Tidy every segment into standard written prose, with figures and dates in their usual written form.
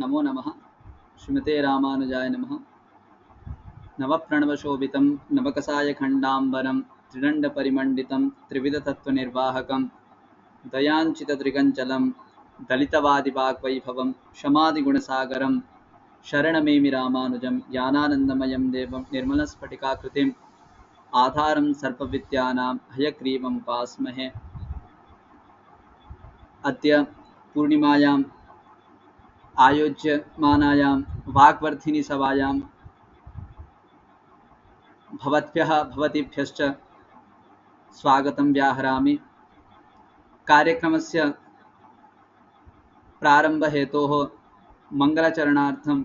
नमो नमः। श्रीमते रामानुजाय नमः। नवप्रणवशोभितं नवकसायखण्डाम्बरं त्रिदण्डपरिमण्डितं त्रिविधतत्त्वनिर्वाहकं दयाञ्चितदृगञ्चलं दलितवादिवाग्वैभवं क्षमादिगुणसागरं शरणमेमि रामानुजं ज्ञानानन्दमयं देवं निर्मलस्फटिकाकृतिम् आधारं सर्वविद्यानां हयग्रीवम् उपास्महे। अद्य पूर्णिमायाम् आयोज्यमानायां वाग्वर्धिनी सभायां भवतीभ्यश्च स्वागतं व्याहरामि। कार्यक्रमस्य प्रारम्भहेतोः मङ्गलाचरणार्थं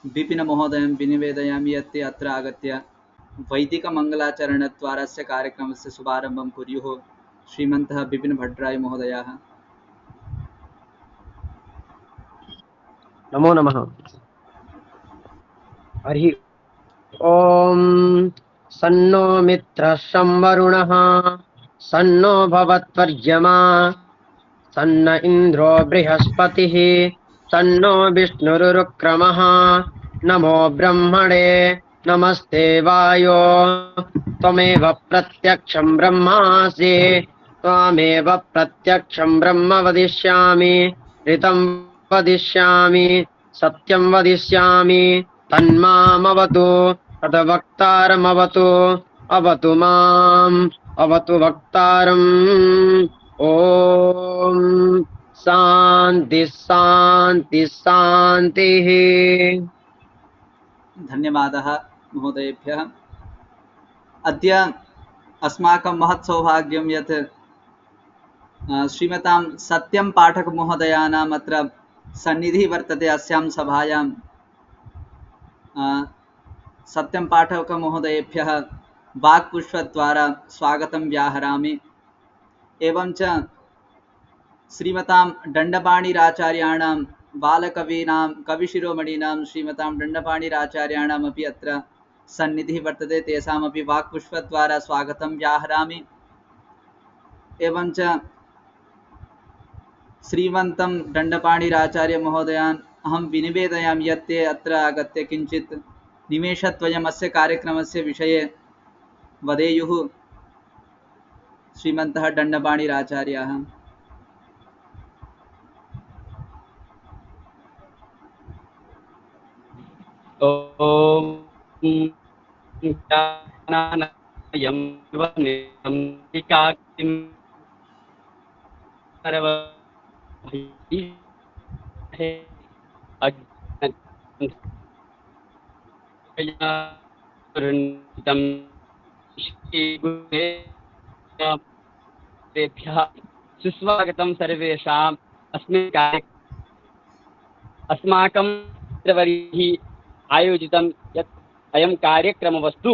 विपिनमहोदयं विनिवेदयामि यत् ते अत्र आगत्य वैदिकमङ्गलाचरणद्वारा कार्यक्रमस्य शुभारम्भं कुर्युः। श्रीमन्तः विपिनभट्टराय महोदयाः। नमो नमः। हरि ओम। सन्नो मित्रः संवरुणः सन्नो भवत्वर्यमा सन्न इंद्रो बृहस्पतिः सन्नो विष्णुरुक्रमः। नमो ब्रह्मणे नमस्ते वायो त्वमेव प्रत्यक्षं ब्रह्मासि त्वमेव प्रत्यक्षं ब्रह्म वदिष्यामि ऋतं वदिष्यामि सत्यं वदिष्यामि तन्मामवतु तद्वक्तारमवतु अवतु माम् अवतु वक्तारम्। ओम शांति शांति शान्तिः। धन्यवादः महोदयेभ्यः। अद्य अस्माकं महत् सौभाग्यं यत् श्रीमतां सत्यं पाठक महोदयानाम् अत्र सन्निधिः वर्तते। अस्यां सभायां सत्यं पाठक महोदयेभ्यः वाक्पुष्पद्वारा स्वागतं व्याहरामि। एवञ्च श्रीमतां दण्डपाणिराचार्याणां बालकवीनां कविशिरोमणीनां श्रीमतां दण्डपाणिराचार्याणामपि अत्र सन्निधिः वर्तते। तेषामपि वाक्पुष्पद्वारा स्वागतं व्याहरामि। एवञ्च श्रीमन्तं दण्डपाणिराचार्य महोदयान् अहं विनिवेदयामि यत् ते अत्र आगत्य किञ्चित् निमेषद्वयम् अस्य कार्यक्रमस्य विषये वदेयुः। श्रीमन्तः दण्डपाणिराचार्याः। ओम सुस्वागतं सर्वेषाम् अस्मिन् अस्माकं मित्रवर्यैः आयोजितं यत् अयं कार्यक्रमवस्तु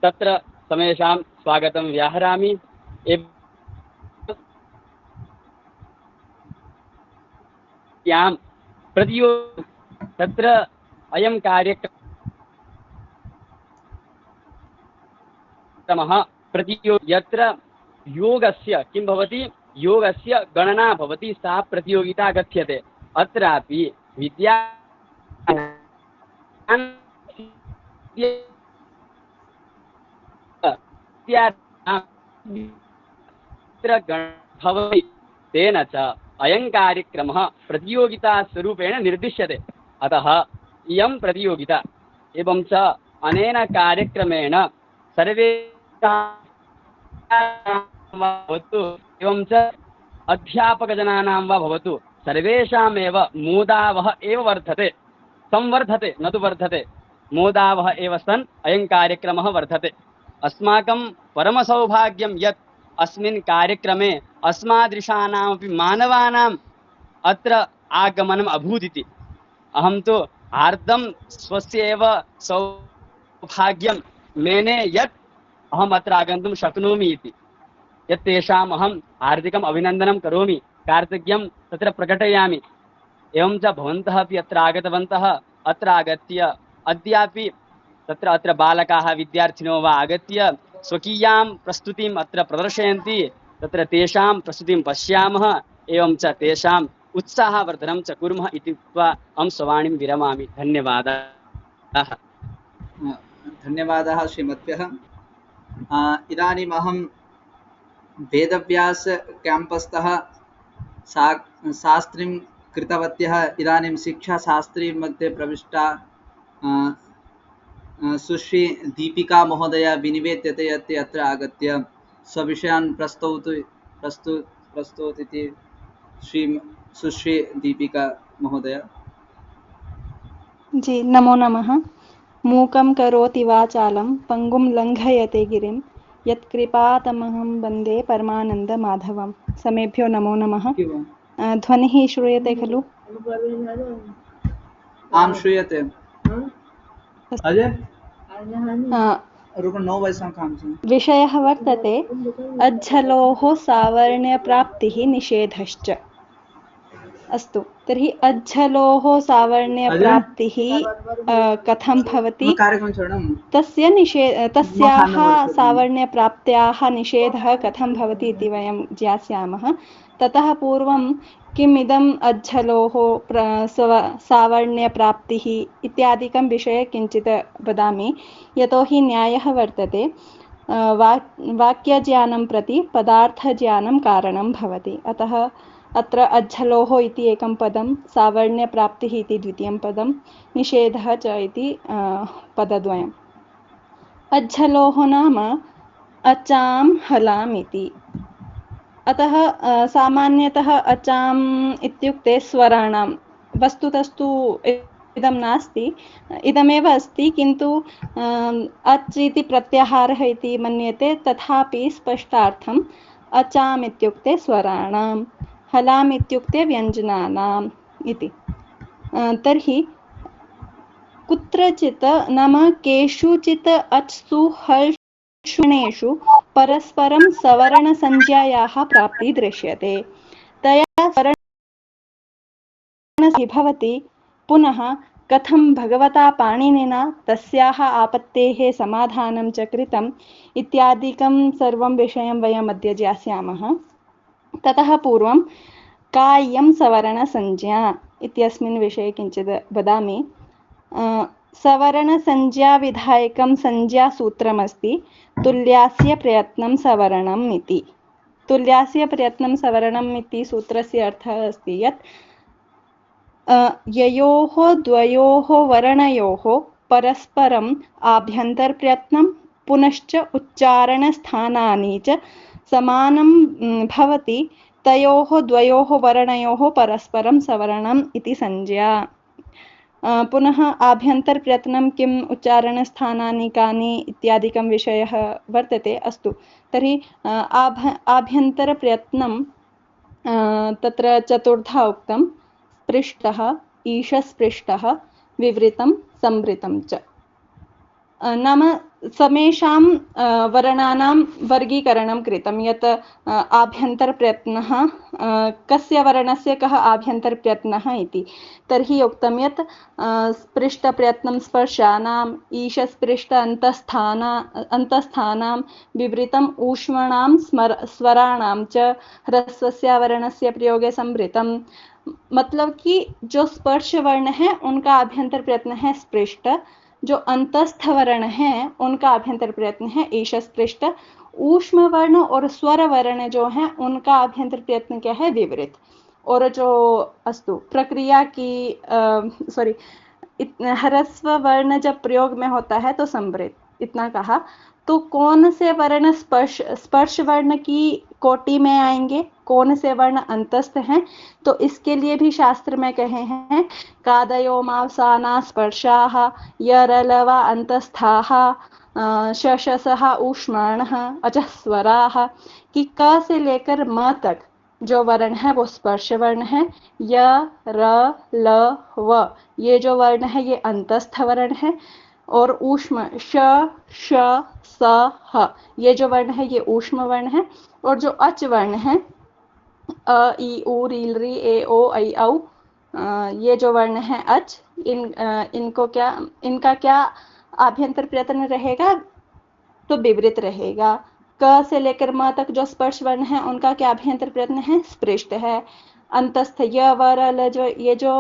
तत्र समेषां स्वागतं व्याहरामि। यां तत्र अयं कार्यक्रमः यत्र योगस्य किं भवति, योगस्य गणना भवति, सा प्रतियोगिता गच्छते। अत्रापि विद्या भवति। तेन च अयं कार्यक्रमः प्रतियोगितास्वरूपेण निर्दिश्यते। अतः इयं प्रतियोगिता एवं च अनेन कार्यक्रमेण सर्वे भवतु एवं च अध्यापकजनानां वा भवतु सर्वेषामेव मोदावः एव वर्धते, संवर्धते, न तु वर्धते, मोदावः एव सन् अयं कार्यक्रमः वर्धते। अस्माकं परमसौभाग्यं यत् अस्मिन् कार्यक्रमे अस्मादृशानामपि मानवानाम् अत्र आगमनम् अभूदिति। अहं तु हार्दं स्वस्य एव सौभाग्यं मेने यत् अहम् अत्र आगन्तुं शक्नोमि इति, यत् तेषाम् अहं हार्दिकम् अभिनन्दनं करोमि, कार्तज्ञं तत्र प्रकटयामि। एवं च भवन्तः अपि अत्र आगतवन्तः। अत्र आगत्य अद्यापि अत्र बालकाः विद्यार्थिनो वा आगत्य स्वकीयां प्रस्तुतिम् अत्र प्रदर्शयन्ति। तत्र तेषां प्रस्तुतिं पश्यामः, एवं च तेषाम् उत्साहवर्धनं च कुर्मः इति उक्त्वा अहं स्ववाणीं विरमामि। धन्यवादाः। धन्यवादाः श्रीमद्भ्यः। इदानीम् अहं वेदव्यास क्याम्पस्तः शास्त्रीं कृतवत्यः इदानीं शिक्षाशास्त्री मध्ये प्रविष्टा सुश्री दीपिका महोदया विनिवेद्यते यत् अत्र आगत्य स्वविषयान् प्रस्तौति सुश्री दीपिका महोदया। जी नमो नमः। मूकं करोति वाचालं पंगुं लङ्घयते गिरिं यत्कृपातमहं वन्दे परमानन्दमाधवं। समेभ्यो नमो नमः। ध्वनिः श्रूयते खलु? आं श्रूयते। विषयः वर्तते अज्झलोः सावर्ण्यप्राप्तिः निषेधश्च। अस्तु, तर्हि अज्झलोः सावर्ण्यप्राप्तिः कथं भवति? तस्याः सावर्ण्यप्राप्त्याः निषेधः कथं भवति इति वयं ज्ञास्यामः। ततः पूर्वं किम् इदम् अज्झलोः सावर्ण्यप्राप्तिः इत्यादिकं विषये किञ्चित् वदामि। यतोहि न्यायः वर्तते वाक्यज्ञानं प्रति पदार्थज्ञानं कारणं भवति। अतः अत्र अज्झलोः इति एकं पदं, सावर्ण्यप्राप्तिः इति द्वितीयं पदं, निषेधः च इति पदद्वयम्। अज्झलोः नाम अचां हलाम् इति। अतः सामान्यतः अचाम् इत्युक्ते स्वराणां, वस्तुतस्तु इदं नास्ति, इदमेव अस्ति, किन्तु अच् इति प्रत्याहारः इति मन्यते। तथापि स्पष्टार्थम् अचाम् इत्युक्ते स्वराणां, हलाम् इत्युक्ते व्यञ्जनानाम् इति। तर्हि कुत्रचित् नाम केषुचित् अच्सु हल्षुणेषु परस्परं सवर्णसंज्ञायाः प्राप्तिः दृश्यते। तया सवर्णः भवति। पुनः कथं भगवता पाणिनिना तस्याः आपत्तेः समाधानं च कृतम् इत्यादिकं सर्वं विषयं वयम् अद्य ज्ञास्यामः। ततः पूर्वं का इयं सवर्णसंज्ञा इत्यस्मिन् विषये किञ्चित् वदामि। सवर्णसंज्ञाविधायकं संज्ञासूत्रमस्ति तुल्यास्य प्रयत्नं सवर्णम् इति। तुल्यास्य प्रयत्नं सवर्णम् इति सूत्रस्य अर्थः अस्ति यत् ययोः द्वयोः वर्णयोः परस्परम् आभ्यन्तरप्रयत्नं पुनश्च उच्चारणस्थानानि च समानं भवति, तयोः द्वयोः वर्णयोः परस्परं सवर्णम् इति संज्ञा। पुनः आभ्यन्तरप्रयत्नं किम्, उच्चारणस्थानानि कानि इत्यादिकं विषयः वर्तते। अस्तु, तर्हि आभ्यन्तरप्रयत्नं तत्र चतुर्धा उक्तं: स्पृष्टः, ईशस्पृष्टः, विवृतं, संवृतं च। नाम समेषां वर्णानां वर्गीकरणं कृतं यत् आभ्यन्तरप्रयत्नः कस्य वर्णस्य कः आभ्यन्तरप्रयत्नः इति। तर्हि उक्तं यत् स्पृष्टप्रयत्नं स्पर्शानाम्, ईशस्पृष्ट अन्तस्थानां, विवृतम् ऊष्मणां स्वराणां च, ह्रस्वस्य वर्णस्य प्रयोगे संवृतं। मतलब कि जो स्पर्श वर्ण है उनका आभ्यंतर प्रयत्न है स्पृष्ट, जो अंतस्थ वर्ण है उनका आभ्यंतर प्रयत्न है ईशस्पृष्ट। ऊष्म वर्ण और स्वर वर्ण जो है उनका आभ्यंतर प्रयत्न क्या है, विवृत। और जो अस्तु प्रक्रिया की ह्रस्व वर्ण जब प्रयोग में होता है तो संवृत, इतना कहा। तो कौन से वर्ण स्पर्श वर्ण की कोटि में आएंगे, कौन से वर्ण अंतस्थ हैं, तो इसके लिए भी शास्त्र में कहे हैं कादयो मावसाना स्पर्शाः यरलवा अंतस्थाः शशसः ऊष्माणः अचः स्वराः, कि क से लेकर म तक जो वर्ण है वो स्पर्श वर्ण है। य र ल व ये जो वर्ण है ये अंतस्थ वर्ण है। और ऊष्म श श स ह ये जो वर्ण है ये ऊष्म वर्ण है। और जो अच वर्ण है अ ई उ रील री ए ओ ऐ औ ये जो वर्ण है अच, इनका क्या आभ्यंतर प्रयत्न रहेगा, तो विवृत रहेगा। क से लेकर म तक जो स्पर्श वर्ण है उनका क्या आभ्यंतर प्रयत्न है, स्पृष्ट है। अंतस्थ य वर ल जो ये जो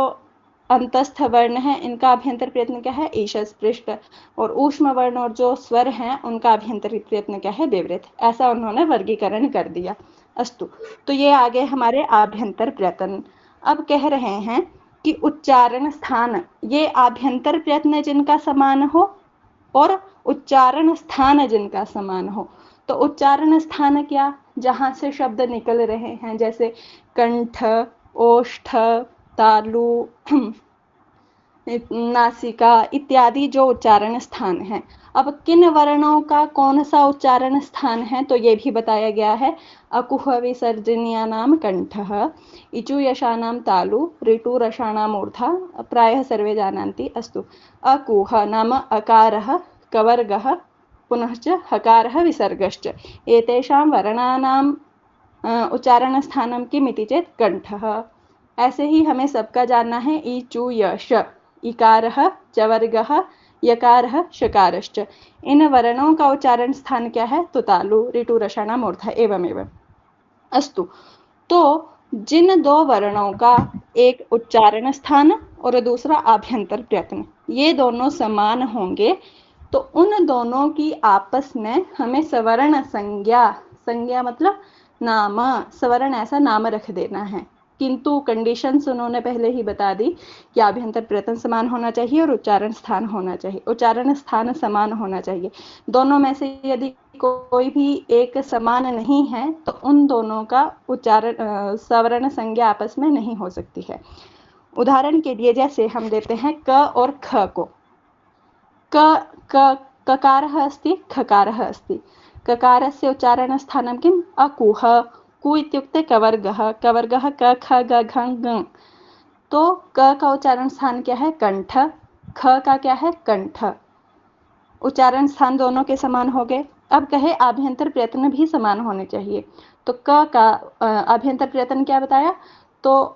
अंतस्थ वर्ण है इनका अभ्यंतर प्रयत्न क्या है, ईश स्पृष्ट, और ऊष्म वर्ण और जो स्वर हैं उनका अभ्यंतर प्रयत्न क्या है, विवृत। ऐसा उन्होंने वर्गीकरण कर दिया। अस्तु, तो ये आगे हमारे आभ्यंतर प्रयत्न। अब कह रहे हैं कि उच्चारण स्थान, ये आभ्यंतर प्रयत्न जिनका समान हो और उच्चारण स्थान जिनका समान हो। तो उच्चारण स्थान क्या, जहां से शब्द निकल रहे हैं, जैसे कंठ, ओष्ठ, तालु, नासिका इत्यादि जो उच्चारण स्थान हैं। अब किन वर्णों का कौन सा उच्चारण स्थान है, तो ये भी बताया गया है। अकुह विसर्जनीयानाम कंठः, इचु यशानाम तालु, ऋटु रसानाम ऊर्ध्वा, प्रायः सर्वे जानन्ति। अस्तु, अकुह नाम अकारः, कवर्गः, पुनश्च हकारः, विसर्गश्च, एतेषां वर्णानां उच्चारण स्थानं किम् इति चेत् कंठः। ऐसे ही हमें सबका जानना है, इ चु यश, इकारः, चवर्गः, यकारः, शकारश्च, इन वर्णों का उच्चारण स्थान क्या है, तो तालु, ऋटु रसानाम ऊर्ध्वा एवमेव। अस्तु, तो जिन दो वर्णों का एक उच्चारण स्थान और दूसरा आभ्यंतर प्रयत्न, ये दोनों समान होंगे, तो उन दोनों की आपस में हमें सवर्ण संज्ञा, संज्ञा मतलब नाम, सवर्ण ऐसा नाम रख देना है। किंतु कंडीशंस उन्होंने पहले ही बता दी कि आभ्यंतर प्रयत्न समान होना चाहिए और उच्चारण स्थान होना चाहिए, उच्चारण स्थान समान होना चाहिए। दोनों में से यदि कोई भी एक समान नहीं है तो उन दोनों का उच्चारण सवर्ण संज्ञा आपस में नहीं हो सकती है। उदाहरण के लिए जैसे हम लेते हैं क और ख को, ककारः अस्ति, खकारः अस्ति, ककारस्य उच्चारण स्थानं किम्, अकुह, कु इत्युक्ते कवर्गः, कवर्गः क ख ग घ ङ, तो क का उच्चारण स्थान क्या है, कंठ, ख का क्या है, कंठ, उच्चारण स्थान दोनों के समान हो गए। अब कहे आभ्यंतर प्रयत्न भी समान होने चाहिए, तो क का आभ्यंतर प्रयत्न क्या बताया, तो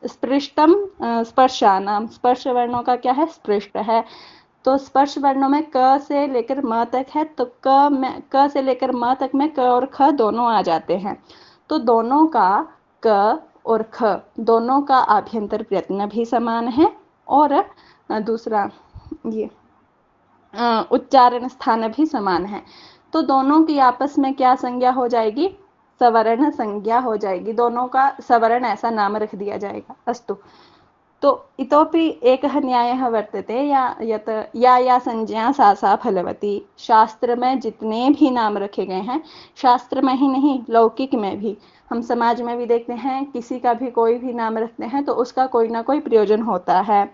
स्पृष्टम स्पर्शानाम, स्पर्श वर्णों का क्या है, स्पृष्ट है, तो स्पर्श वर्णों में क से लेकर म तक है, तो क से लेकर म तक में क और ख दोनों आ जाते हैं, तो दोनों का क और ख दोनों का आभ्यंतर प्रयत्न भी समान है और दूसरा ये उच्चारण स्थान भी समान है, तो दोनों की आपस में क्या संज्ञा हो जाएगी, सवर्ण संज्ञा हो जाएगी, दोनों का सवर्ण ऐसा नाम रख दिया जाएगा। अस्तु, तो इतोपि एकः न्यायः वर्तते यत् या संज्ञा सा सा फलवती। शास्त्र में जितने भी नाम रखे गए हैं, शास्त्र में ही नहीं लौकिक में भी, हम समाज में भी देखते हैं, किसी का भी कोई भी नाम रखते हैं तो उसका कोई ना कोई प्रयोजन होता है।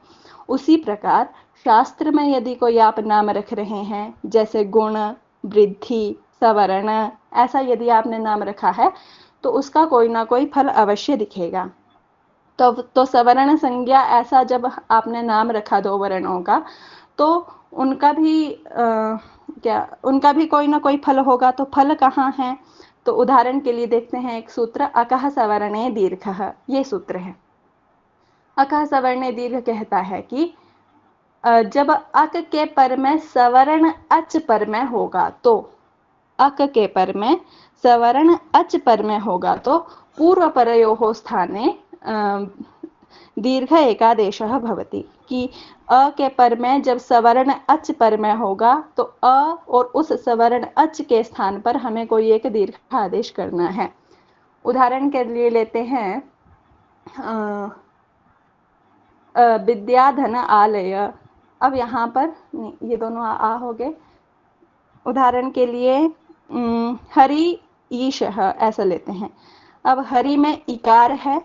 उसी प्रकार शास्त्र में यदि कोई आप नाम रख रहे हैं, जैसे गुण, वृद्धि, सवर्ण, ऐसा यदि आपने नाम रखा है तो उसका कोई ना कोई फल अवश्य दिखेगा। तो सवर्ण संज्ञा ऐसा जब आपने नाम रखा दो वर्णों का, तो उनका भी कोई ना कोई फल होगा, तो फल कहाँ है, तो उदाहरण के लिए देखते हैं एक सूत्र, अकः सवर्णे दीर्घः, ये सूत्र है। अकः सवर्णे दीर्घ कहता है कि जब अक के पर में सवर्ण अच पर में होगा, तो अक के पर में सवर्ण अच पर में होगा तो पूर्व परयोः स्थाने दीर्घ एकादेशः भवति, कि अ के पर में जब सवर्ण अच पर में होगा तो अ और उस सवर्ण अच के स्थान पर हमें कोई एक दीर्घ आदेश करना है। उदाहरण के लिए लेते हैं विद्याधन आलय। अब यहाँ पर ये दोनों आ हो गए। उदाहरण के लिए हरि ईशः ऐसा लेते हैं। अब हरि में इकार है,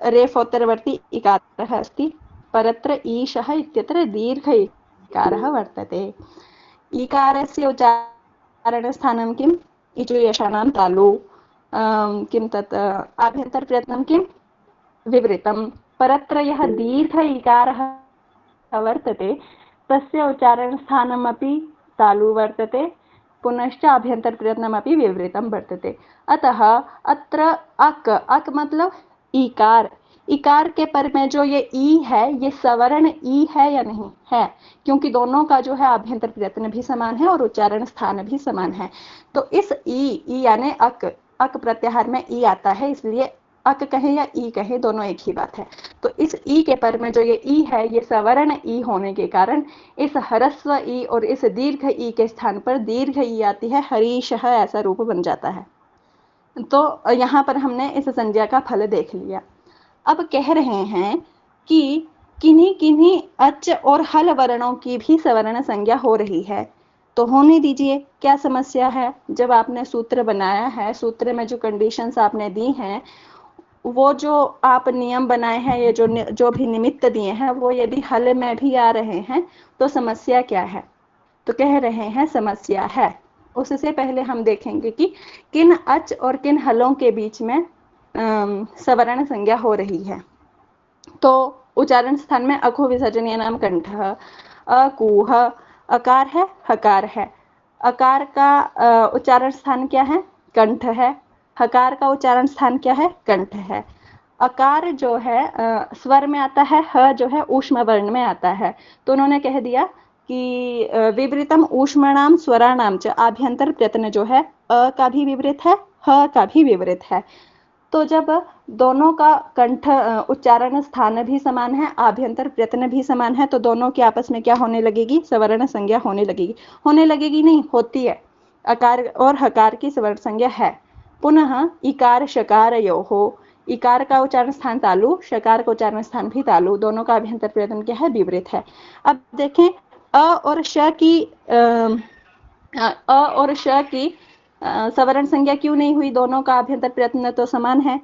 रेफोत्तरवर्ती इकारः अस्ति, परत्र ईशः इत्यत्र दीर्घ इकारः वर्तते। इकारस्य उच्चारणस्थानं किम्, इचु यशानां तालु, किं तत् आभ्यन्तरप्रयत्नं किं, विवृतं। परत्र यः दीर्घ इकारः वर्तते तस्य उच्चारणस्थानमपि तालु वर्तते, पुनश्च आभ्यन्तरप्रयत्नमपि विवृतं वर्तते। अतः अत्र अक मतलब इकार, इकार के पर में जो ये ई है, ये सवर्ण ई है या नहीं है, क्योंकि दोनों का जो है आभ्यंतर प्रयत्न भी समान है और उच्चारण स्थान भी समान है। तो इस ई यानी अक प्रत्याहार में ई आता है, इसलिए अक कहे या ई कहे, दोनों एक ही बात है। तो इस ई के पर में जो ये ई है, ये सवर्ण ई होने के कारण इस ह्रस्व ई और इस दीर्घ ई के स्थान पर दीर्घ ई आती है, हरीशः ऐसा रूप बन जाता है। तो यहाँ पर हमने इस संज्ञा का फल देख लिया। अब कह रहे हैं कि किन्हीं किन्हीं अच और हल वर्णों की भी सवर्ण संज्ञा हो रही है। तो होने दीजिए, क्या समस्या है? जब आपने सूत्र बनाया है, सूत्र में जो कंडीशंस आपने दी हैं, वो जो आप नियम बनाए हैं, ये जो भी निमित्त दिए हैं, वो यदि हल में भी आ रहे हैं तो समस्या क्या है? तो कह रहे हैं समस्या है। उससे पहले हम देखेंगे कि किन अच और किन हलों के बीच में सवर्ण संज्ञा हो रही है। तो उच्चारण स्थान में अको विसर्जनीय नाम कंठ, अकूह, अकार है, हकार है। अकार का उच्चारण स्थान क्या है? कंठ है। हकार का उच्चारण स्थान क्या है? कंठ है। अकार जो है स्वर में आता है, ह जो है ऊष्म वर्ण में आता है। तो उन्होंने कह दिया कि विवृतम ऊष्मणाम स्वराणाम च, आभ्यंतर प्रयत्न जो है अ का भी विवृत है, ह का भी विवृत है। तो जब दोनों का कंठ उच्चारण स्थान भी समान है, आभ्यंतर प्रयत्न भी समान है, तो दोनों की आपस में क्या होने लगेगी? सवर्ण संज्ञा होने लगेगी। होने लगेगी नहीं, होती है। अकार और हकार की सवर्ण संज्ञा है। पुनः इकार शकार योः, इकार का उच्चारण स्थान तालु, शकार का उच्चारण स्थान भी तालु, दोनों का अभ्यंतर प्रयत्न क्या है? विवृत है। अब देखें अ और श की सवर्ण संज्ञा क्यों नहीं हुई? दोनों का अभ्यंतर प्रयत्न तो समान है,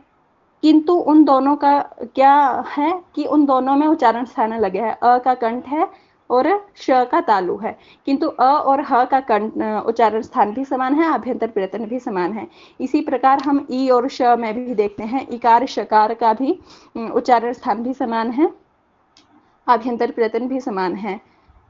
किंतु उन दोनों का क्या है कि उन दोनों में उच्चारण स्थान लगे हैं। अ का कंठ है और श का तालु है, किंतु अ और ह का कंठ उच्चारण स्थान भी समान है, आभ्यंतर प्रयत्न भी समान है। इसी प्रकार हम ई और श में भी देखते हैं, इकार शकार का भी उच्चारण स्थान भी समान है, आभ्यंतर प्रयत्न भी समान है।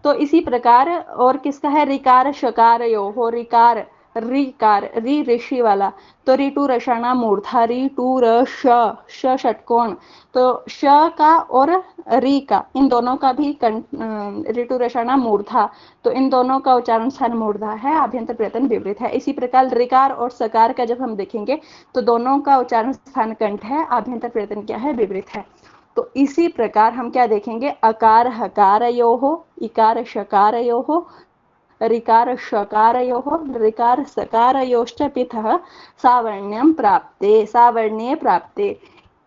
तो इसी प्रकार और किसका है? रिकार शकार योः, रिकार रीकार, री ऋषि वाला, तो ऋतु रषाणा मूर्धा, ऋतु र श षटकोण, तो श का और री का, इन दोनों का भी ऋतु रषाणा मूर्धा, तो इन दोनों का उच्चारण स्थान मूर्धा है, आभ्यंतर प्रयत्न विपरीत है। इसी प्रकार ऋकार और सकार का जब हम देखेंगे तो दोनों का उच्चारण स्थान कंठ है, आभ्यंतर प्रयत्न क्या है? विपरीत है। तो इसी प्रकार हम क्या देखेंगे? अकार हकारयोः, इकार शकारयोः, ऋकार शकारयोः, ऋकार सकारयोश्च पिथः सावर्ण्यं प्राप्ते, सावर्ण्ये प्राप्ते,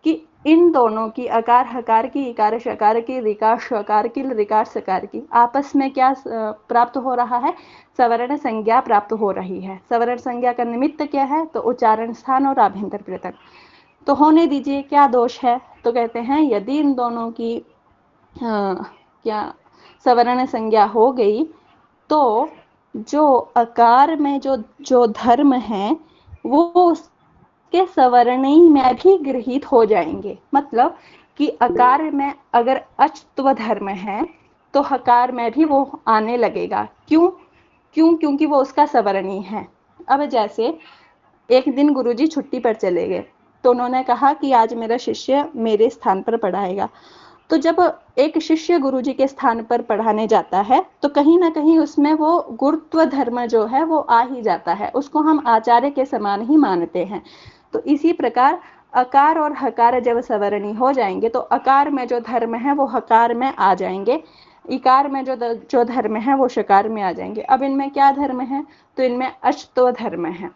कि इन दोनों की, अकार हकार की, इकार शकार की, ऋकार शकार की, ऋकार सकार की आपस में क्या प्राप्त हो रहा है? सवर्ण संज्ञा प्राप्त हो रही है। सवर्ण संज्ञा का निमित्त क्या है? तो उच्चारण स्थान और आभ्यंतर प्रयत्न। तो होने दीजिए, क्या दोष है? तो कहते हैं यदि इन दोनों की क्या सवर्ण संज्ञा हो गई तो जो अकार में जो धर्म है वो उसके सवर्णी में भी गृहीत हो जाएंगे। मतलब कि अकार में अगर अच्त्व धर्म है तो हकार में भी वो आने लगेगा। क्यों? क्योंकि वो उसका सवर्णी है। अब जैसे एक दिन गुरुजी छुट्टी पर चले गए, तो उन्होंने कहा कि आज मेरा शिष्य मेरे स्थान पर पढ़ाएगा। तो जब एक शिष्य गुरुजी के स्थान पर पढ़ाने जाता है तो कहीं ना कहीं उसमें वो गुरुत्व धर्म जो है वो आ ही जाता है, उसको हम आचार्य के समान ही मानते हैं। तो इसी प्रकार अकार और हकार जब सवर्णी हो जाएंगे तो अकार में जो धर्म है वो हकार में आ जाएंगे, इकार में जो धर्म है वो शकार में आ जाएंगे। अब इनमें क्या धर्म है? तो इनमें अच्त्व धर्म है,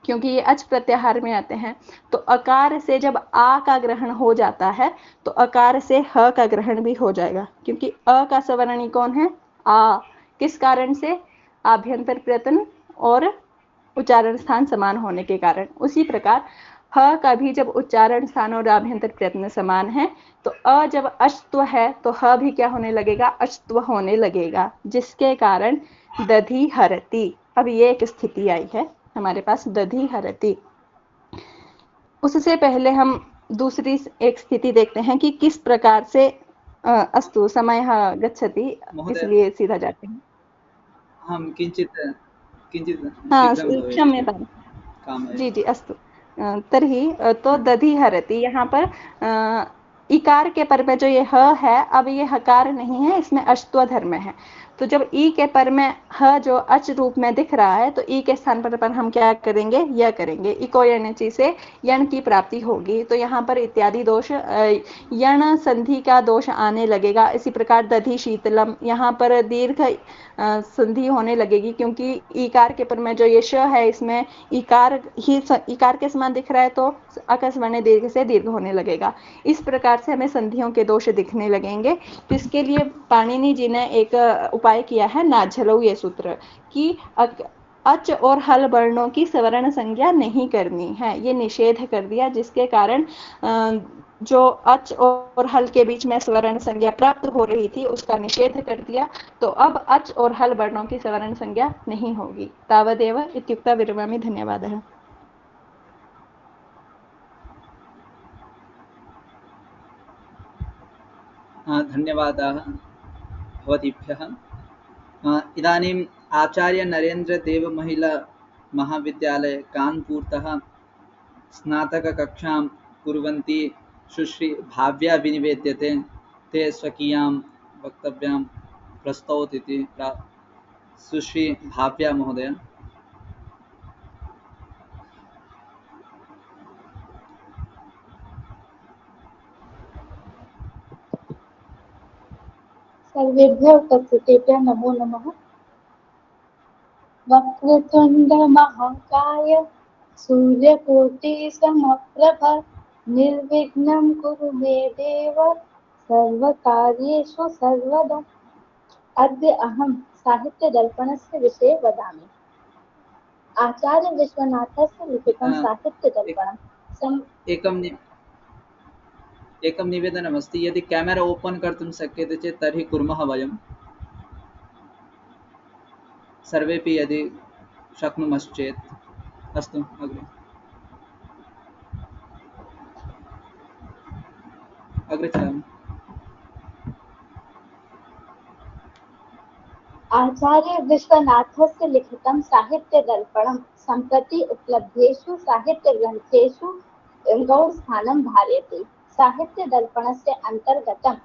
क्योंकि ये अच प्रत्याहार में आते हैं। तो अकार से जब आ का ग्रहण हो जाता है तो अकार से ह का ग्रहण भी हो जाएगा, क्योंकि अ का सवर्णी कौन है? आ। किस कारण से? आभ्यंतर प्रयत्न और उच्चारण स्थान समान होने के कारण। उसी प्रकार ह का भी जब उच्चारण स्थान और आभ्यंतर प्रयत्न समान है तो अ जब अच्त्व है तो ह भी क्या होने लगेगा? अच्त्व होने लगेगा, जिसके कारण दधि हरति। अब ये एक स्थिति आई है हमारे पास, दधि हरति। उससे पहले हम दूसरी एक स्थिति देखते हैं कि किस प्रकार से अस्तु समय गच्छति, इसलिए सीधा जाते हैं। हम किंचित क्षम्यतां। जी अस्तु। तर्हि तो दधि हरति, यहाँ पर इकार के पर में जो ये ह है, अब ये हकार नहीं है, इसमें अच्त्व धर्म है। तो जब ई के पर में ह जो अच रूप में दिख रहा है तो ई के स्थान पर हम क्या करेंगे, य करेंगे। इको यणचि से यण की प्राप्ति होगी। तो यहाँ पर इत्यादि दोष, यण संधि का दोष आने लगेगा। इसी प्रकार दधि शीतलम, यहाँ पर दीर्घ संधि होने लगेगी, क्योंकि ईकार के पर में जो ये श है इसमें ईकार ही ईकार के समान दिख रहा है, तो अकस्मण्य दीर्घ से दीर्घ होने लगेगा। इस प्रकार से हमें संधियों के दोष दिखने लगेंगे। तो इसके लिए पाणिनि जी ने एक उपाय किया है, नाझलऊ ये सूत्र, कि अच और हल वर्णों की सवर्ण संज्ञा नहीं करनी है, ये निषेध कर दिया, जिसके कारण जो अच और हल के बीच में स्वर्ण संज्ञा प्राप्त हो रही थी उसका निषेध कर दिया। तो अब अच और हल वर्णों की स्वर्ण संज्ञा नहीं होगी। तावदेव इत्युक्त्वा विरमामि। धन्यवादः। धन्यवादाः भवतीभ्यः। इदानीम् आचार्य नरेंद्र देव महिला महाविद्यालय कानपुरतः स्नातककक्षां कुर्वन्ती सुश्री भाव्या विनिवेद्यते। ते स्वकीयां वक्तव्यां प्रस्तौतीति सुश्री भाव्या महोदय। सर्वेभ्यः उपस्थितेभ्यः नमो नमः। वक्रतुंड महाकाय सूर्यकोटिसमप्रभ निर्विघ्नं कुरु मे देव सर्वकार्येषु सर्वदा। अद्य अहं साहित्यदर्पणस्य विषये वदामि। आचार्य विश्वनाथस्य लिखितं साहित्यदर्पणम् एकं निवेदनमस्ति, यदि कैमरा ओपन कर्तुं शक्यते चेत् तर्हि कुर्मः वयं सर्वेपि, यदि शक्नुमश्चेत्। अस्तु, अग्रे चलामः। आचार्य विश्वनाथस्य लिखितं साहित्यदर्पणं सम्प्रति उपलब्धेषु साहित्यग्रन्थेषु गौरस्थानं धारयति। साहित्यदर्पणस्य अन्तर्गतं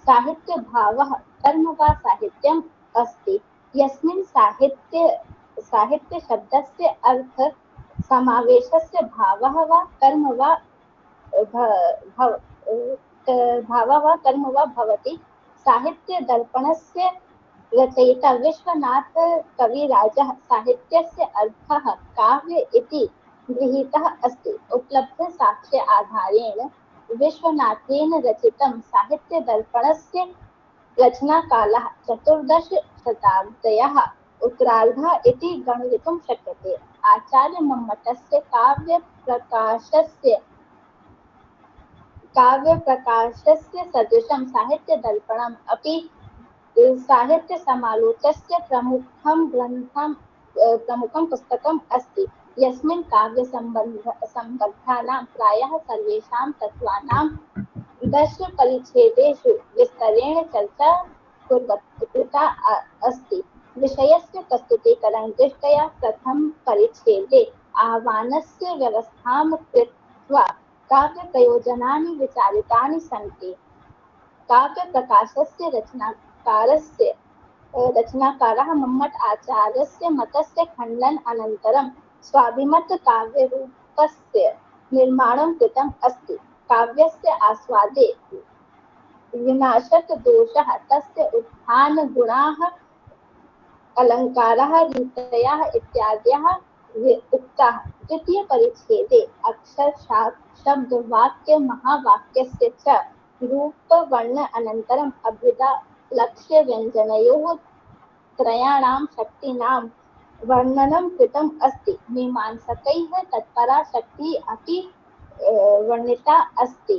साहित्यभावः कर्म वा साहित्यम् अस्ति, यस्मिन् साहित्यशब्दस्य अर्थ समावेशस्य भावः वा कर्म वा भवति। साहित्यदर्पणस्य रचयिता विश्वनाथ कविराजः साहित्यस्य अर्थः काव्य इति गृहीतः अस्ति। उपलब्धसाक्ष्य आधारेण विश्वनाथेन रचितं साहित्यदर्पणस्य रचनाकालः 14दश शताब्द्याः उत्तरार्धः इति गणयितुं शक्यते। आचार्य मम्मटस्य काव्यप्रकाशस्य सदृशं साहित्यदर्पणम् अपि साहित्यसमालोचस्य प्रमुखं पुस्तकम् अस्ति, यस्मिन् काव्यसम्बद्धानां प्रायः सर्वेषां तत्त्वानां 10 परिच्छेदेषु विस्तरेण चर्चा कृता अस्ति। विषयस्य प्रस्तुतीकरणदृष्ट्या प्रथमपरिच्छेदे आह्वानस्य व्यवस्थां कृत्वा काव्यप्रयोजनानि विचारितानि सन्ति। काव्यप्रकाशस्य रचनाकारः मम्मट आचार्यस्य मतस्य खण्डन अनन्तरं स्वाभिमतकाव्यरूपस्य निर्माणं कृतम् अस्ति। काव्यस्य आस्वादे विनाशकदोषः, तस्य उत्थानगुणाः, अलङ्काराः, रीतयः इत्यादयः उक्ताः। द्वितीयपरिच्छेदे अक्षर, शब्द, वाक्य, महावाक्यस्य च रूपवर्ण अनन्तरम् अभिधा, लक्ष्य, व्यञ्जनयोः त्रयाणां शक्तीनां वर्णनं कृतम् अस्ति। मीमांसकैः तत्परा शक्तिः अपि वर्णिता अस्ति।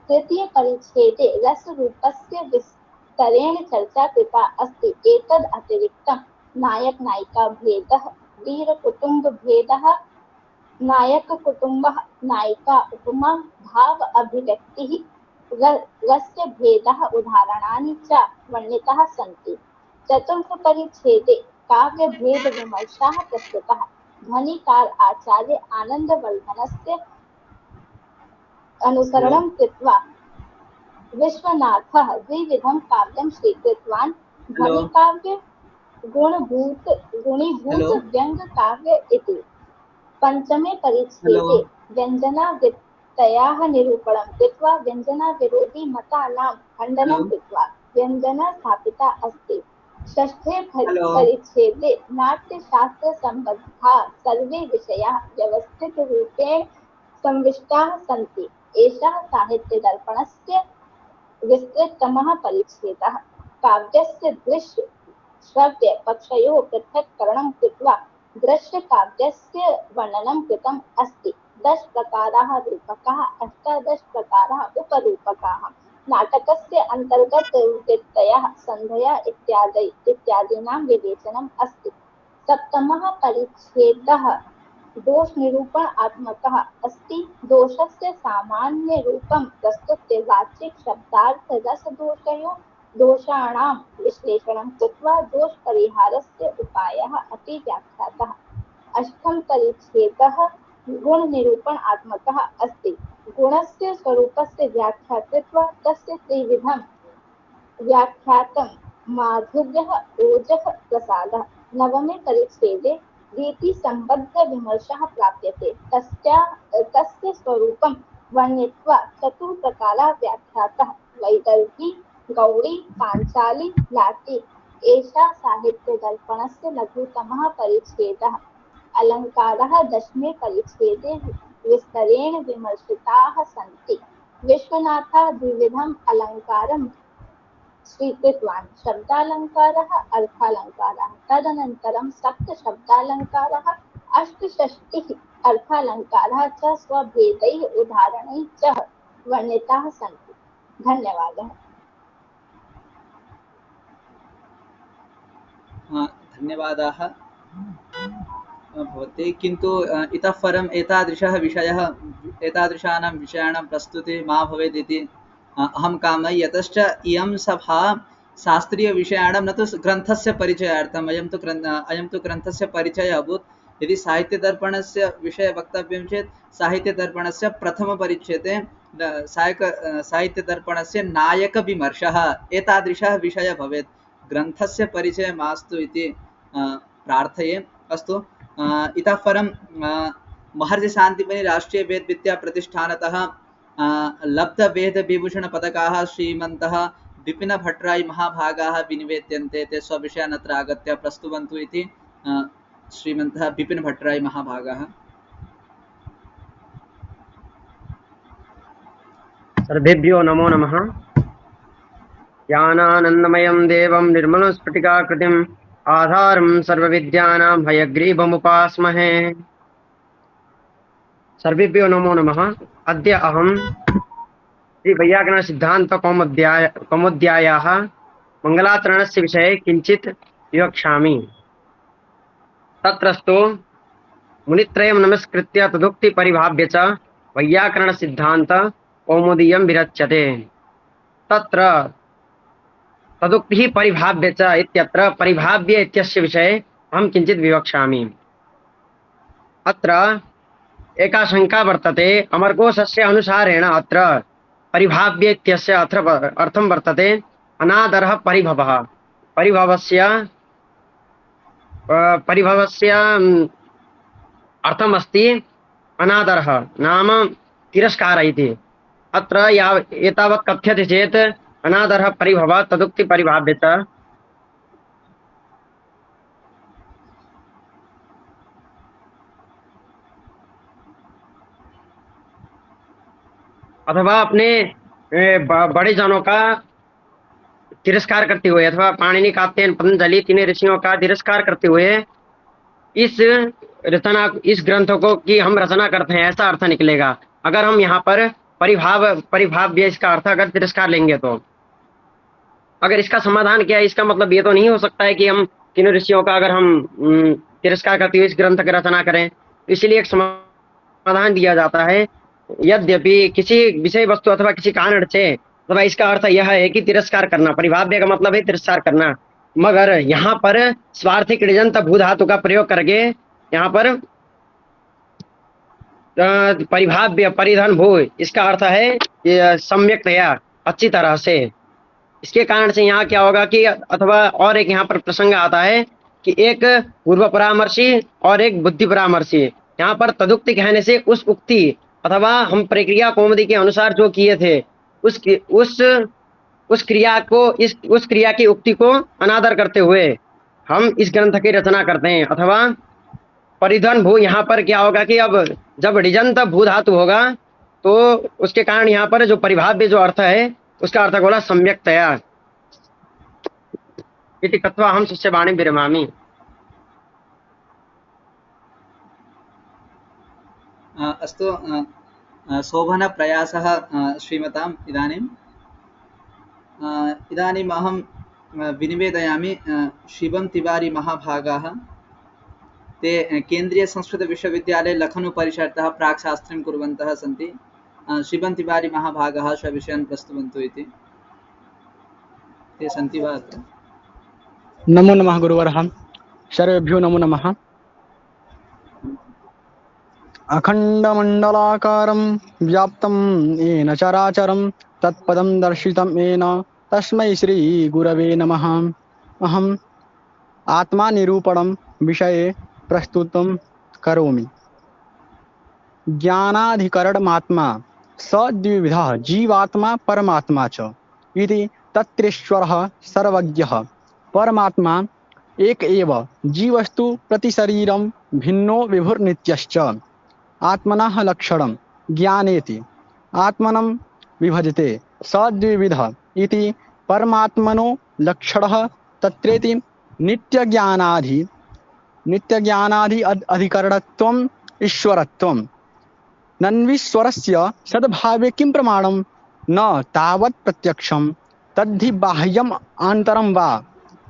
तृतीयपरिच्छेदे रसरूपस्य विस्तरेण चर्चा कृता अस्ति। एतद् अतिरिक्तं नायक-नायिका-भेदः, वीर-कुटुम्ब-भेदः, नायककुटुम्बः, नायिका, उपमा, भाव अभिव्यक्तिः, रस्य भेदः, उदाहरणानि च वर्णिताः सन्ति। चतुर्थपरिच्छेदे काव्यभेदविमर्शः प्रस्तुतः। ध्वनिकार आचार्य आनन्दवर्धनस्य अनुसरणं कृत्वा विश्वनाथः द्विविधं काव्यं स्वीकृतवान्। ध्वनिकाव्य गुणीभूत हेलो व्यंग काव्य इति। पंचमे हेलो परिच्छेदे व्यञ्जनावृत्तयाः निरूपणं कृत्वा व्यञ्जनाविरोधी मतानां हेलो खण्डनं कृत्वा व्यञ्जना स्थापिता अस्ति। षष्ठे हेलो परिच्छेदे नाट्यशास्त्रसम्बद्धाः सर्वे विषयाः व्यवस्थितरूपेण संविष्टाः सन्ति। एषः साहित्यदर्पणस्य विस्तृततमः परिच्छेदः। काव्यस्य दृश्य श्रव्य पक्षयोः पृथक्करणं कृत्वा दृश्यकाव्यस्य वर्णनं कृतम् अस्ति। 10 प्रकाराः रूपकाः, 18 प्रकाराः उपरूपकाः। नाटकस्य अन्तर्गतवृत्तयः, सन्धयः इत्यादीनां विवेचनम् अस्ति। सप्तमः परिच्छेदः दोषनिरूपणात्मकः अस्ति। दोषस्य सामान्यरूपं प्रस्तुत्य वाचिक शब्दार्थ रसदोषयोः दोषाणां विश्लेषणं कृत्वा दोषपरिहारस्य उपायः अपि व्याख्यातः। अष्टम परिच्छेदः गुणनिरूपणात्मकः अस्ति। गुणस्य स्वरूपस्य व्याख्या कृत्वा तस्य त्रिविधं व्याख्यातं माधुर्यः, ओजः, प्रसादः। नवमे परिच्छेदे रीतिसम्बद्धविमर्शः प्राप्यते। तस्य स्वरूपं वर्णयित्वा चतुर्प्रकाराः व्याख्यातः। वैदर्भी, गौड़ी, पाञ्चाली, लाटी। एषा साहित्यदर्पणस्य लघुतमः परिच्छेदः। अलङ्काराः दशमे परिच्छेदे विस्तरेण विमर्शिताः सन्ति। विश्वनाथः द्विविधम् अलङ्कारं स्वीकृतवान्। शब्दालङ्कारः, अर्थालङ्कारः। तदनन्तरं सप्तशब्दालङ्कारः, अष्टषष्टिः अर्थालङ्कारः च स्वभेदैः उदाहरणैः च वर्णिताः सन्ति। धन्यवादः। धन्यवादाः भवते। किन्तु इतः परम् एतादृशानां विषयाणां प्रस्तुतिः मा भवेत् इति अहं कामये। यतश्च इयं सभा शास्त्रीयविषयाणां न तु ग्रन्थस्य परिचयार्थम्। अयं तु ग्रन्थस्य परिचयः अभूत्। यदि साहित्यदर्पणस्य विषये वक्तव्यं चेत् साहित्यदर्पणस्य प्रथमपरिच्छेदे साहित्यदर्पणस्य नायकविमर्शः एतादृशः विषयः भवेत्। ग्रन्थस्य परिचयः मास्तु इति प्रार्थये। अस्तु, इतः परं महर्षि शान्तिमणि राष्ट्रीय वेद विद्या प्रतिष्ठानतः लब्ध वेद विभूषण पदकाः श्रीमन्तः विपिन भट्टराय महाभागाः विनिवेद्यन्ते। ते स्वविषयान् अत्र आगत्य प्रस्तुवन्तु इति श्रीमन्तः विपिन भट्टराय महाभागाः। सर्वेभ्यो नमो नमः। ज्ञानानन्दमयं देवं निर्मलस्फटिकाकृतिम् आधारं सर्वविद्यानां हयग्रीवमुपास्महे। सर्वेभ्यो नमो नमः। अद्य अहं श्रीवैयाकरणसिद्धान्तकौमुद्यायाः मङ्गलाचरणस्य विषये किञ्चित् विवक्ष्यामि। तत्रस्तु मुनित्रयं नमस्कृत्य तदुक्तिपरिभाव्य च वैयाकरणसिद्धान्तकौमुदीयं विरच्यते। तत्र तदुक्तिः परिभाव्य च इत्यत्र परिभाव्य इत्यस्य विषये अहं किञ्चित् विवक्ष्यामि। अत्र एका शङ्का वर्तते। अमरकोशस्य अनुसारेण अत्र परिभाव्य इत्यस्य अर्थं वर्तते अनादरः परिभवः। परिभवस्य अर्थमस्ति अनादरः नाम तिरस्कारः इति। अत्र एतावत् कथ्यते चेत् अनादरः परिभवः तदुक्ति परिभाव्य च अथवा अपने बड़े जनों का तिरस्कार करते हुए अथवा पाणिनि, कात्यायन, पतंजलि तीन ऋषियों का तिरस्कार करते हुए इस ग्रंथों को की हम रचना करते हैं, ऐसा अर्थ निकलेगा। अगर हम यहाँ पर परिभाव्य इसका अर्थ अगर तिरस्कार लेंगे तो अगर इसका समाधान क्या है, इसका मतलब ये तो नहीं हो सकता है कि हम तीनों ऋषियों का अगर हम तिरस्कार करते हुए इस ग्रंथ की रचना करें। इसलिए एक समाधान दिया जाता है। यद्यपि किसी विषय वस्तु अथवा किसी कारण से अथवा इसका अर्थ यह है कि तिरस्कार करना, परिभाव्य का मतलब है तिरस्कार करना, मगर यहाँ पर स्वार्थिक ऋजंत भू धातु का प्रयोग करके यहाँ पर परिभाव्य परिधन भू इसका अर्थ है सम्यक्तया अच्छी तरह से। इसके कारण से यहाँ क्या होगा कि अथवा और एक यहाँ पर प्रसंग आता है कि एक पूर्व परामर्शी और एक बुद्धि परामर्शी। यहाँ पर तदुक्ति कहने से उस उक्ति अथवा हम प्रक्रिया कौमुदी के अनुसार जो किए थे उस क्रिया को उस क्रिया की उक्ति को अनादर करते हुए हम इस ग्रंथ की रचना करते हैं। अथवा परिधन भू, यहाँ पर क्या होगा कि अब जब ऋजंत भू धातु होगा तो उसके कारण यहाँ पर जो परिभाव्य जो अर्थ है उसका अर्थ बोला सम्यक्तया इति कृत्वा हम शिष्यवाणी विरमामि। अस्तु शोभनप्रयासः श्रीमताम् इदानीम् इदानीम् अहं विनिवेदयामि शिवं तिवारी महाभागाः ते केन्द्रीयसंस्कृतविश्वविद्यालये लखनऊ परिसरतः प्राक्शास्त्रीं कुर्वन्तः सन्ति। शिवं तिवारी महाभागाः स्वविषयान् प्रस्तुवन्तु इति ते सन्ति वा अत्र? नमो नमः गुरुवरः, सर्वेभ्यो नमो नमः। अखण्डमण्डलाकारं व्याप्तं येन चराचरं तत्पदं दर्शितं येन तस्मै श्रीगुरवे नमः। अहम् आत्मानिरूपणं विषये प्रस्तुतं करोमि। ज्ञानाधिकरणमात्मा स द्विविधः जीवात्मा परमात्मा च इति तत्रेश्वरः सर्वज्ञः। परमात्मा एक एव, जीवस्तु प्रतिशरीरं भिन्नो विभुर्नित्यश्च। आत्मनः लक्षणं ज्ञानेति आत्मनं विभजते स द्विविधः इति परमात्मनो लक्षणः तत्रेति नित्यज्ञानादि अधिकरणत्वम् ईश्वरत्वम्। नन्वीश्वरस्य सद्भावे किं प्रमाणं? न तावत् प्रत्यक्षं तद्धि बाह्यम् आन्तरं वा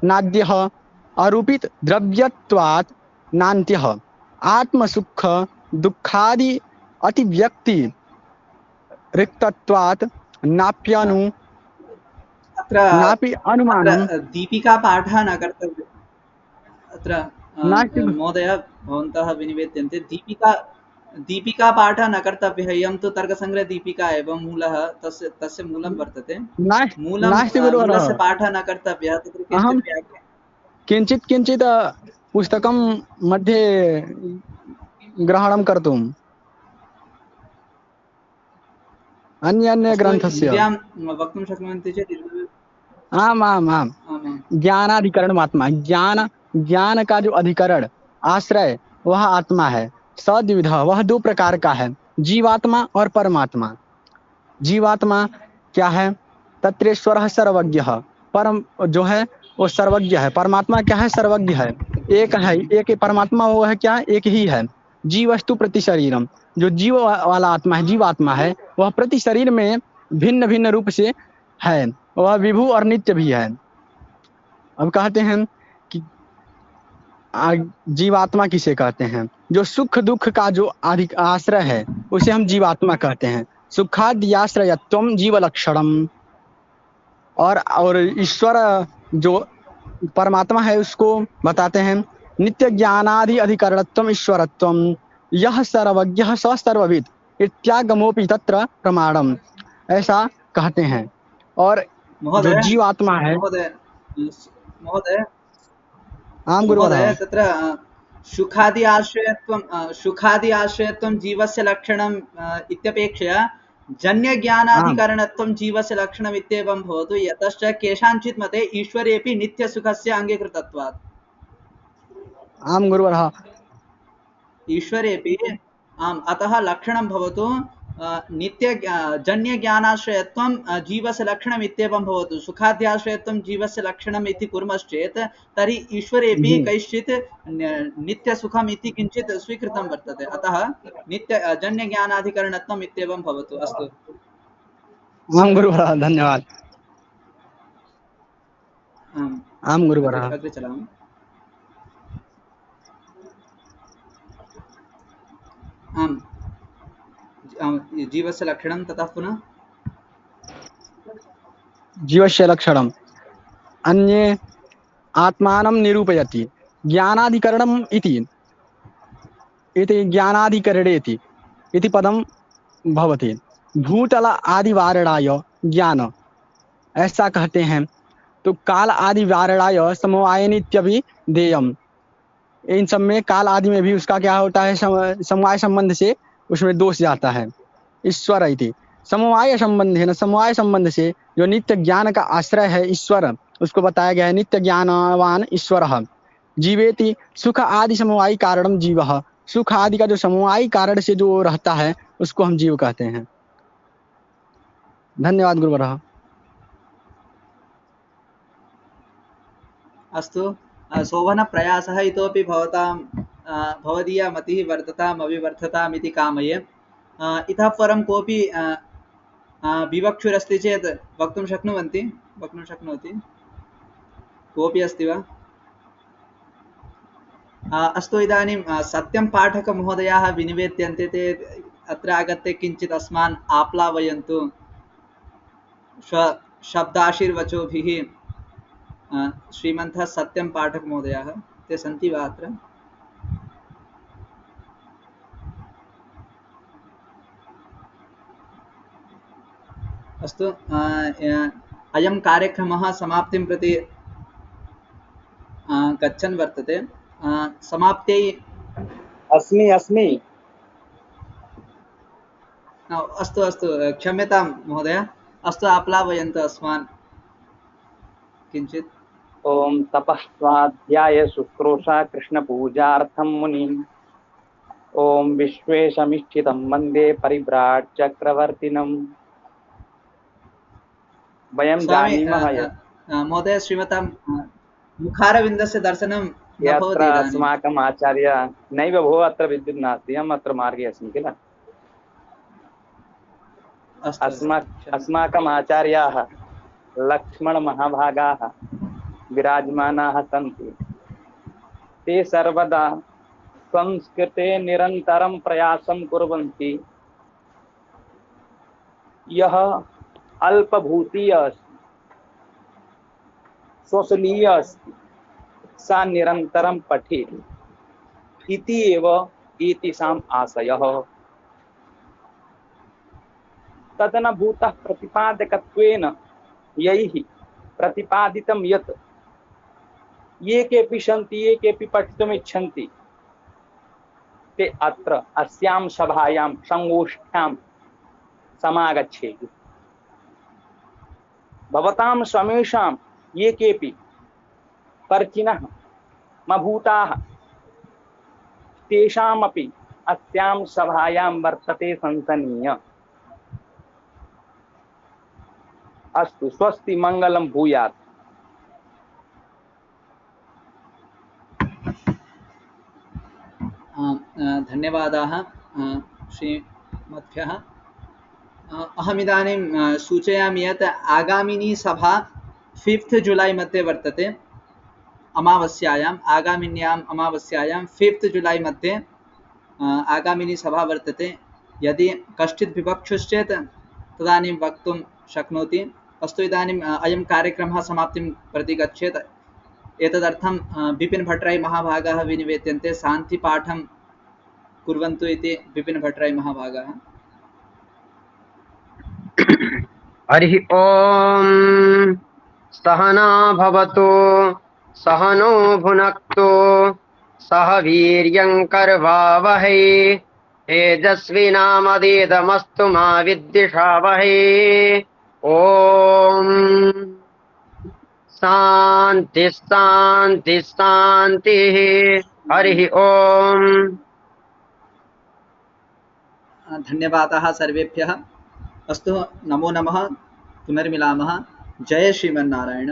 नाद्यः अरूपित द्रव्यत्वात् नान्त्यः। आत्मसुख दुःखादि अतिव्यक्ति रिक्तत्वात् नाप्यनु नापि अनुमानं। दीपिका पाठः न कर्तव्यः अत्र नास्ति महोदय, भवन्तः विनिवेद्यन्ते दीपिका पाठः न कर्तव्यः। इयं तु तर्कसङ्ग्रह दीपिका एव मूलः, तस्य मूलं वर्तते। मूलस्य पाठः न कर्तव्यः। तत्र अहं किञ्चित् पुस्तकं मध्ये ग्रहणं कर्तुम् अन्य ग्रन्थस्य वक्तुं शक्नुवन्ति चेत्? आम् ज्ञानाधिकरणमात्मा, ज्ञान का जो अधिकरण आश्रय वह आत्मा है। सद्विधा, वह दो प्रकार का है, जीवात्मा और परमात्मा। जीवात्मा क्या है? तत्रेश्वरः सर्वज्ञः, परम जो है वो सर्वज्ञ है। परमात्मा क्या है? सर्वज्ञ है, एक है, एक परमात्मा वो है क्या? एक ही है। जीवस्तु प्रति शरीरम, जो जीव वाला आत्मा है, जीवात्मा है, वह प्रति शरीर में भिन्न भिन्न रूप से है, वह विभु और नित्य भी है। अब कहते हैं कि जीवात्मा किसे कहते हैं? जो सुख दुख का जो अधिक आश्रय है उसे हम जीवात्मा कहते हैं। सुखाद्याश्रयत्वम जीव लक्षणम। और ईश्वर जो परमात्मा है उसको बताते हैं नित्य ज्ञानादि अधिकरणत्वम ईश्वरत्वम। यह सर्वज्ञः स सर्वविद इत्यागमोपि तत्र प्रमाणम, ऐसा कहते हैं। और जो जीवात्मा है महोदय आम गुरुवर्य, तत्र सुखादि आश्रयत्वं जीवस्य लक्षणम् इत्यपेक्षया जन्यज्ञानाधिकरणत्वं जीवस्य लक्षणम् इत्येवं भवतु। यतश्च केषाञ्चित् मते ईश्वरेऽपि नित्यसुखस्य अङ्गीकृतत्वात्। आम गुरुवर्य, ईश्वरेऽपि आम्, अतः लक्षणं भवतु नित्य जन्यज्ञानाश्रयत्वं जीवस्य लक्षणम् इत्येवं भवतु। सुखाद्याश्रयत्वं जीवस्य लक्षणम् इति कुर्मश्चेत् तर्हि ईश्वरेऽपि कैश्चित् नित्यसुखम् इति किञ्चित् स्वीकृतं वर्तते। अतः नित्य जन्यज्ञानाधिकरणत्वम् इत्येवं भवतु। अस्तु, आम गुरुवर्य, धन्यवाद। आम गुरुवर्य, अग्रे चलामः। आम्, जीवस्य लक्षणं ततः पुनः जीवस्य लक्षणम् अन्ये आत्मानं निरूपयति। ज्ञानाधिकरणम् इति ज्ञानाधिकरणेति इति पदं भवति। भूतल आदिवारणाय ज्ञान ऐसा कहते हैं। तो काल आदि वारणाय समवायनित्यभिधेयम्। इन सब में काल आदि में भी उसका क्या होता है, समवाय संबंध से उसमें दोष जाता है। ईश्वर इति समवाय संबंध है ना, समवाय संबंध से जो नित्य ज्ञान का आश्रय है ईश्वर, उसको बताया गया है नित्य ज्ञानवान ईश्वर जीवेति सुख आदि समवायी कारणम जीव। सुख आदि का जो समवायी कारण से जो रहता है उसको हम जीव कहते हैं। धन्यवाद गुरुवरः। अस्तु शोभन प्रयासः इतोपि भवतां भवदीया मतिः वर्धताम् अभिवर्धताम् इति कामये। इतः परं कोऽपि विवक्षुरस्ति चेत् वक्तुं शक्नोति कोऽपि अस्ति वा? अस्तु इदानीं सत्यं पाठकमहोदयाः विनिवेद्यन्ते, ते अत्र आगत्य किञ्चित् अस्मान् आप्लावयन्तु शब्दाशीर्वचोभिः। श्रीमन्तः सत्यं पाठकमहोदयाः ते सन्ति वा अत्र? अस्तु अयं कार्यक्रमः समाप्तिं प्रति गच्छन् वर्तते। समाप्त्यै अस्मि अस्तु क्षम्यतां महोदय। अस्तु आप्लावयन्तु अस्मान् किञ्चित्। ओम तपः स्वाध्याय शुश्रूषा कृष्ण पूजार्थम मुनि। ओम विश्वेशमिष्ठितं वन्दे परिव्राट चक्रवर्तिनम्। वयं जानीमः महोदय श्रीमतां मुखारविन्दस्य दर्शनं न यत्र भवति इदानीं। अस्माकम् आचार्य नैव भो, अत्र विद्युत् नास्ति, अहम् अत्र मार्गे अस्मि किल। अस्माकम् आचार्याः लक्ष्मणमहाभागाः विराजमानाः सन्ति। ते सर्वदा संस्कृते निरन्तरं प्रयासं कुर्वन्ति। यः अल्पभूतीय अस्ति, स्वशलीय अस्ति, सा निरन्तरं पठेत् इति एव एतेषाम् आशयः। तदनुभूतः प्रतिपादकत्वेन यैः प्रतिपादितं यत् ये केऽपि सन्ति, ये केऽपि पठितुम् इच्छन्ति, ते अत्र अस्यां सभायां संगोष्ठ्यां समागच्छेयुः। भवतां समेषां ये केऽपि पर्चिनः मभूताः, तेषामपि अस्यां सभायां वर्तते संसनीय। अस्तु, स्वस्ति, मंगलं भूयात्। धन्यवादाः श्रीमद्भ्यः। अहमिदानीं सूचयामि यत् आगामिनी सभा 5 जुलै मध्ये वर्तते। अमावास्यायाम्, आगामिन्याम् अमावास्यायां 5 जुलै मध्ये आगामिनी सभा वर्तते। यदि कश्चित् विवक्षुश्चेत् तदानीं वक्तुं शक्नोति। अस्तु, इदानीम् अयं कार्यक्रमः समाप्तिं प्रति गच्छेत्। एतदर्थं बिपिन् भट्टराय महाभागाः विनिवेद्यन्ते, शान्तिपाठं कुर्वन्तु इति बिपिन् भट्टराय महाभागाः। हरिः ओम सहना भवतु सहनो भुनक्तु सह वीर्यं करवावहै तेजस्विनामधीतमस्तु मा विद्विषावहै। ओम शांति शांति शांति। हरिः ओम। धन्यवादाः सर्वेभ्यः। अस्तु, नमो नमः, पुनर्मिलामः। जय श्रीमन्नारायण।